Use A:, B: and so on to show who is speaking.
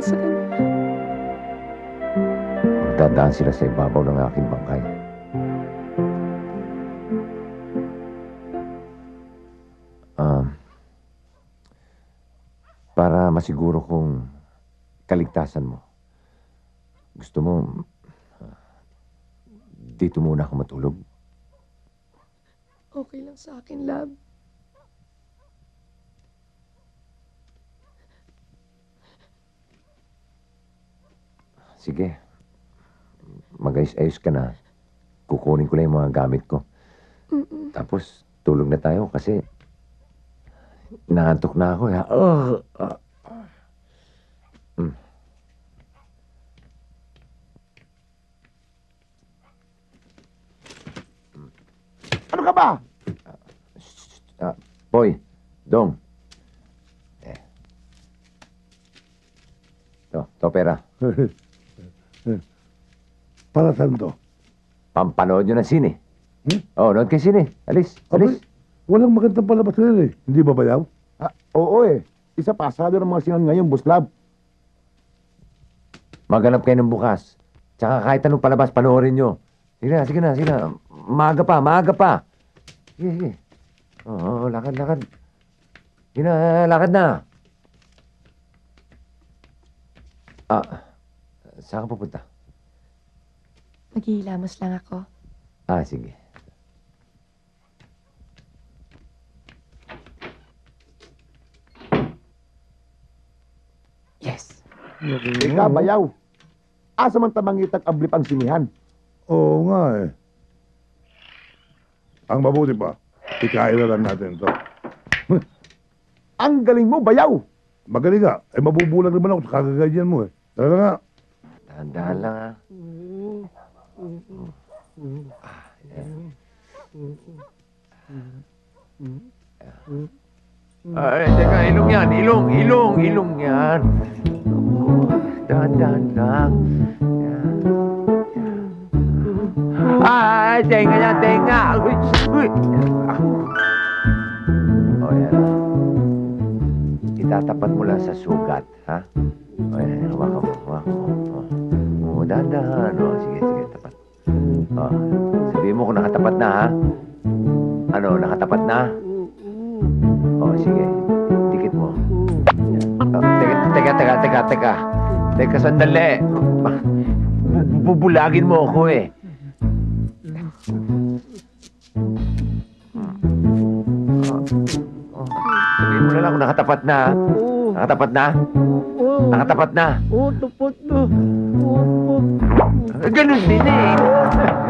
A: sa kanila.
B: Magdadaan sila sa ibabaw ng aking bangkay. Para masiguro kong kaligtasan mo, gusto mo, dito muna ako matulog?
A: Okay lang sa akin, love.
B: Sige. Mag-ayos-ayos ka na. Kukunin ko lang yung mga gamit ko. Tapos, tulog na tayo kasi naantok na ako.
C: Ano ka ba?
B: Boy, Dong. To pera.
C: Para saan to?
B: Pampanood nyo ng sine. Nood kayo sine. Alis.
C: Abay, walang magandang palabas rin eh. Hindi ba bayaw? Oo eh. Isa pasado ng mga sinan ngayon, Buslab.
B: Maghanap kayo ng bukas. Tsaka kahit anong palabas, panoorin nyo. Sige na. Maaga pa. Sige. Oo, lakad. Sige na, lakad na. Saan ka pupunta?
A: Maghihilamos lang ako.
B: Sige.
A: Yes.
C: Ika, bayaw. Asa man tamangitag ablip ang sinihan? Oo nga eh. Ang mabuti pa, ikain na lang natin to. Ang galing mo, bayaw! Magaling ka. Mabubulag naman ako sa kagaganyan mo eh. Tara nga.
B: Dahan-dahan lang Teka, ilong yan. Ilong yan. Dahan-dahan lang. Tenga yan, tenga. Uy. Yan. Itatapat mo lang sa sugat, ha? Yan, hawakan mo. Dahan-dahan. Sige, tapat. Sabihin mo kung nakatapat na, ha? Ano, nakatapat na? Sige. Dikit mo. Teka. Teka, sandali. Bubulagin mo ako eh. Sabihin mo na lang kung nakatapat na. Nakatapat na? Nakatapat na?
D: Oo, tapat na.
B: Ganun din eh.